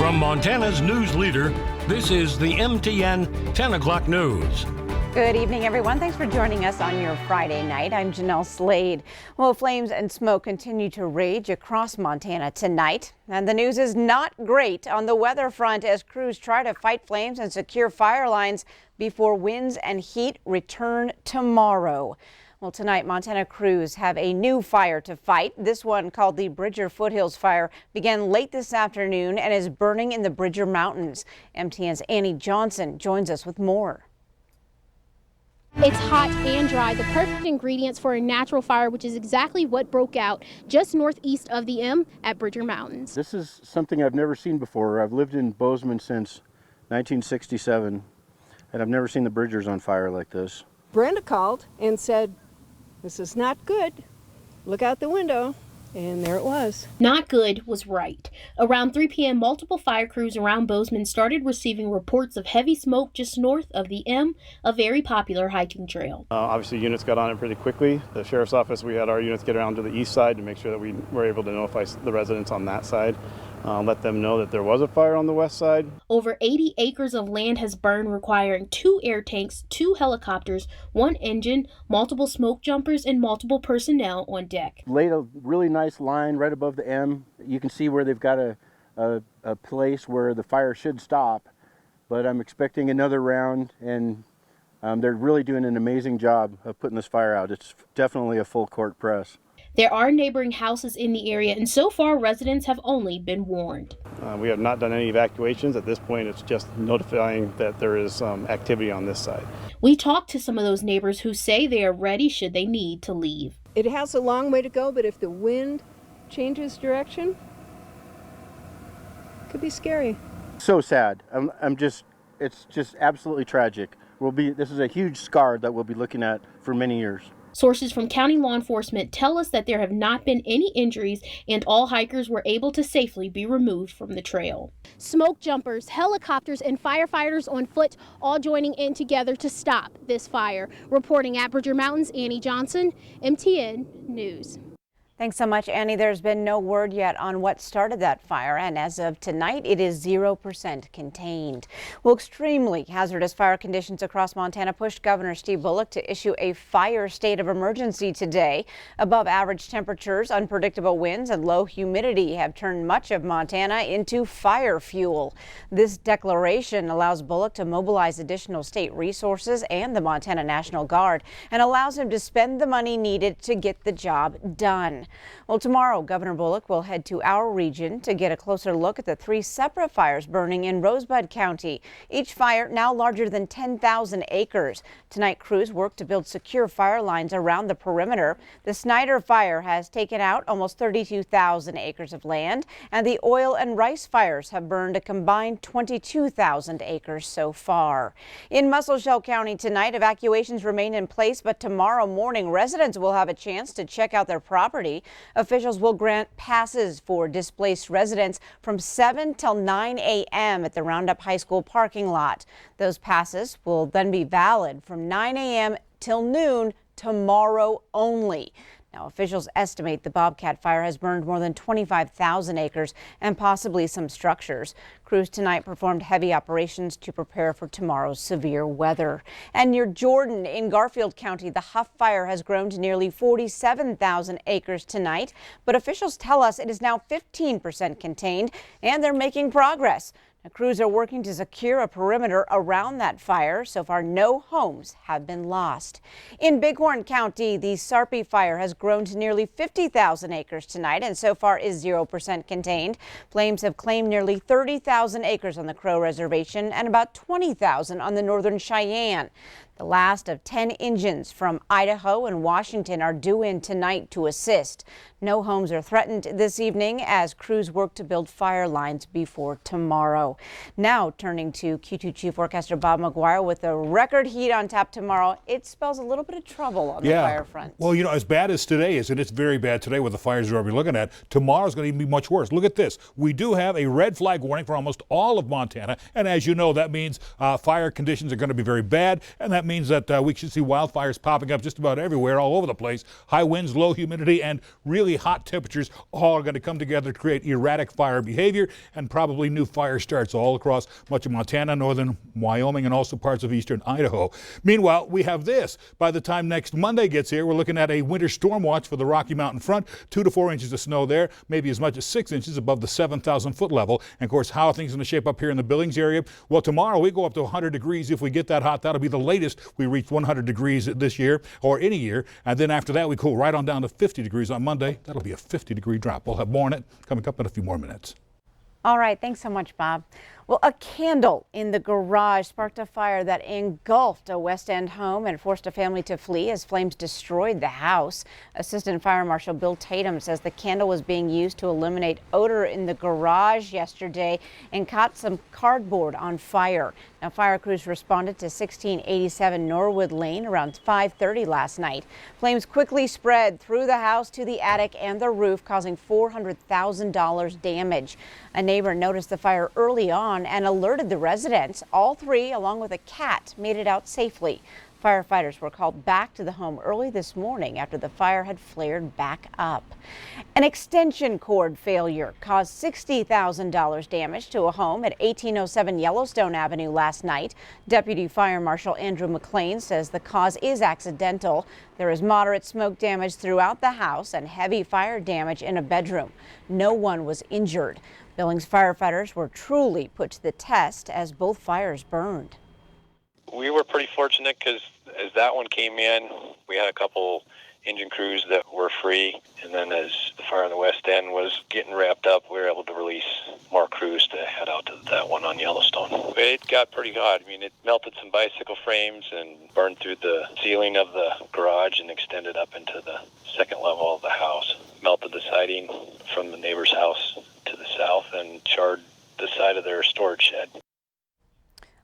From Montana's news leader, this is the MTN 10 o'clock news. Good evening, everyone. Thanks for joining us on your Friday night. I'm Jeanelle Slade. Well, flames and smoke continue to rage across Montana tonight. And the news is not great on the weather front as crews try to fight flames and secure fire lines before winds and heat return tomorrow. Well, tonight, Montana crews have a new fire to fight. This one, called the Bridger Foothills Fire, began late this afternoon and is burning in the Bridger Mountains. MTN's Annie Johnson joins us with more. It's hot and dry, the perfect ingredients for a natural fire, which is exactly what broke out just northeast of the M at Bridger Mountains. This is something I've never seen before. I've lived in Bozeman since 1967, and I've never seen the Bridgers on fire like this. Brenda called and said, "This is not good. Look out the window." And there it was. Not good was right. Around 3 p.m., multiple fire crews around Bozeman started receiving reports of heavy smoke just north of the M, a very popular hiking trail. Obviously, units got on it pretty quickly. The sheriff's office, we had our units get around to the east side to make sure that we were able to notify the residents on that side. Let them know that there was a fire on the west side. Over 80 acres of land has burned, requiring 2 air tanks, 2 helicopters, 1 engine, multiple smoke jumpers, and multiple personnel on deck. Laid a really nice line right above the M. You can see where they've got a place where the fire should stop, but I'm expecting another round, and they're really doing an amazing job of putting this fire out. It's definitely a full court press. There are neighboring houses in the area, and so far residents have only been warned. We have not done any evacuations. At this point, it's just notifying that there is activity on this side. We talked to some of those neighbors who say they are ready should they need to leave. It has a long way to go, but if the wind changes direction, it could be scary. So sad. It's just absolutely tragic. This is a huge scar that we'll be looking at for many years. Sources from county law enforcement tell us that there have not been any injuries and all hikers were able to safely be removed from the trail. Smoke jumpers, helicopters, and firefighters on foot all joining in together to stop this fire. Reporting at Bridger Mountains, Annie Johnson, MTN News. Thanks so much, Annie. There's been no word yet on what started that fire, and as of tonight, it is 0% contained. Well, extremely hazardous fire conditions across Montana pushed Governor Steve Bullock to issue a fire state of emergency today. Above average temperatures, unpredictable winds, and low humidity have turned much of Montana into fire fuel. This declaration allows Bullock to mobilize additional state resources and the Montana National Guard, and allows him to spend the money needed to get the job done. Well, tomorrow, Governor Bullock will head to our region to get a closer look at the 3 separate fires burning in Rosebud County. Each fire now larger than 10,000 acres. Tonight, crews work to build secure fire lines around the perimeter. The Snyder fire has taken out almost 32,000 acres of land, and the oil and rice fires have burned a combined 22,000 acres so far. In Musselshell County tonight, evacuations remain in place, but tomorrow morning, residents will have a chance to check out their property. Officials will grant passes for displaced residents from 7 till 9 a.m. at the Roundup High School parking lot. Those passes will then be valid from 9 a.m. till noon tomorrow only. Now, officials estimate the Bobcat fire has burned more than 25,000 acres and possibly some structures. Crews tonight performed heavy operations to prepare for tomorrow's severe weather. And near Jordan in Garfield County, the Huff fire has grown to nearly 47,000 acres tonight. But officials tell us it is now 15% contained and they're making progress. Now, crews are working to secure a perimeter around that fire. So far, no homes have been lost. In Bighorn County, the Sarpy fire has grown to nearly 50,000 acres tonight and so far is 0% contained. Flames have claimed nearly 30,000 acres on the Crow Reservation and about 20,000 on the Northern Cheyenne. The last of 10 engines from Idaho and Washington are due in tonight to assist. No homes are threatened this evening as crews work to build fire lines before tomorrow. Now turning to Q2 Chief Forecaster Bob McGuire with the record heat on tap tomorrow. It spells a little bit of trouble on the fire front. Well, you know, as bad as today is, and it's very bad today with the fires we're looking at, tomorrow's going to even be much worse. Look at this. We do have a red flag warning for almost all of Montana. And as you know, that means fire conditions are going to be very bad. And that means means that we should see wildfires popping up just about everywhere, all over the place. High winds, low humidity, and really hot temperatures all are going to come together to create erratic fire behavior and probably new fire starts all across much of Montana, northern Wyoming, and also parts of eastern Idaho. Meanwhile, we have this. By the time next Monday gets here, we're looking at a winter storm watch for the Rocky Mountain front. 2 to 4 inches of snow there, maybe as much as 6 inches above the 7,000 foot level. And of course, how are things going to shape up here in the Billings area? Well, tomorrow we go up to 100 degrees. If we get that hot, that'll be the latest we reach 100 degrees this year or any year. And then after that, we cool right on down to 50 degrees on Monday. That'll be a 50-degree drop. We'll have more on it coming up in a few more minutes. All right, thanks so much, Bob. Well, a candle in the garage sparked a fire that engulfed a West End home and forced a family to flee as flames destroyed the house. Assistant Fire Marshal Bill Tatum says the candle was being used to eliminate odor in the garage yesterday and caught some cardboard on fire. Now, fire crews responded to 1687 Norwood Lane around 5:30 last night. Flames quickly spread through the house to the attic and the roof, causing $400,000 damage. A neighbor noticed the fire early on and alerted the residents. All three, along with a cat, made it out safely. Firefighters were called back to the home early this morning after the fire had flared back up. An extension cord failure caused $60,000 damage to a home at 1807 Yellowstone Avenue last night. Deputy Fire Marshal Andrew McLean says the cause is accidental. There is moderate smoke damage throughout the house and heavy fire damage in a bedroom. No one was injured. Billings firefighters were truly put to the test as both fires burned. We were pretty fortunate because as that one came in, we had a couple engine crews that were free. And then as the fire on the West End was getting wrapped up, we were able to release more crews to head out to that one on Yellowstone. It got pretty hot. I mean, it melted some bicycle frames and burned through the ceiling of the garage and extended up into the second level of the house. Melted the siding from the neighbor's house to the south and charred the side of their storage shed.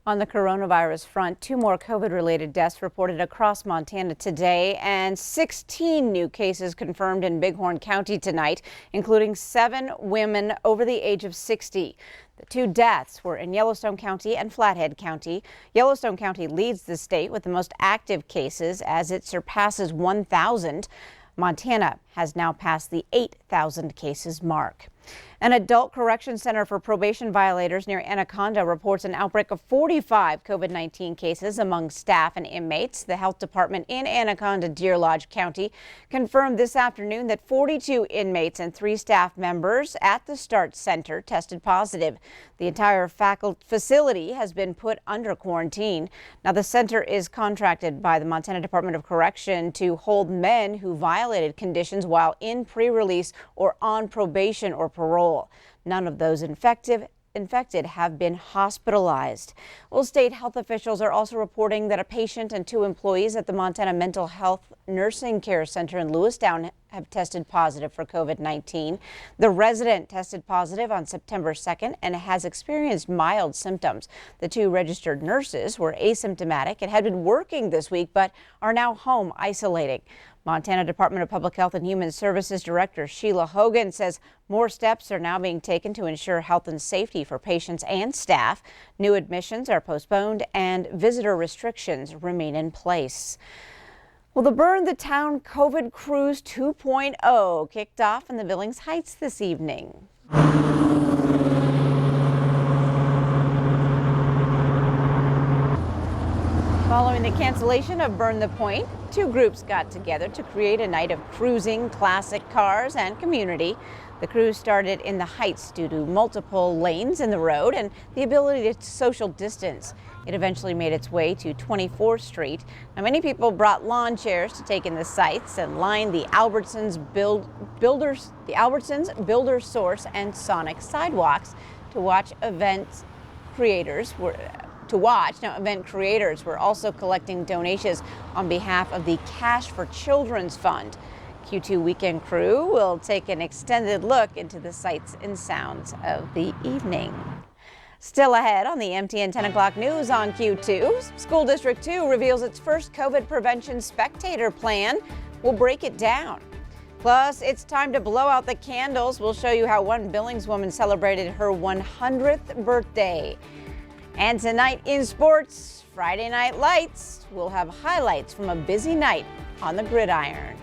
On the coronavirus front, 2 more COVID-related deaths reported across Montana today and 16 new cases confirmed in Bighorn County tonight, including 7 women over the age of 60. The 2 deaths were in Yellowstone County and Flathead County. Yellowstone County leads the state with the most active cases as it surpasses 1,000. Montana has now passed the 8,000 cases mark. An adult correction center for probation violators near Anaconda reports an outbreak of 45 COVID-19 cases among staff and inmates. The health department in Anaconda, Deer Lodge County confirmed this afternoon that 42 inmates and 3 staff members at the START Center tested positive. The entire facility has been put under quarantine. Now, the center is contracted by the Montana Department of Correction to hold men who violated conditions while in pre-release or on probation or parole. None of those infected have been hospitalized. Well, state health officials are also reporting that a patient and 2 employees at the Montana Mental Health Nursing Care Center in Lewistown have tested positive for COVID-19. The resident tested positive on September 2nd and has experienced mild symptoms. The 2 registered nurses were asymptomatic and had been working this week but are now home isolating. Montana Department of Public Health and Human Services Director Sheila Hogan says more steps are now being taken to ensure health and safety for patients and staff. New admissions are postponed and visitor restrictions remain in place. Well, the Burn the Town COVID Cruise 2.0 kicked off in the Billings Heights this evening. Following the cancellation of Burn the Point, 2 groups got together to create a night of cruising, classic cars, and community. The cruise started in the Heights due to multiple lanes in the road and the ability to social distance. It eventually made its way to 24th Street. Now, many people brought lawn chairs to take in the sights and lined the Albertsons, Builder Source, and Sonic sidewalks to watch event creators were also collecting donations on behalf of the Cash for Children's Fund. Q2 Weekend Crew will take an extended look into the sights and sounds of the evening. Still ahead on the MTN 10 o'clock news on Q2, School District 2 reveals its first COVID prevention spectator plan. We'll break it down. Plus, it's time to blow out the candles. We'll show you how one Billings woman celebrated her 100th birthday. And tonight in sports, Friday Night Lights, we'll have highlights from a busy night on the gridiron.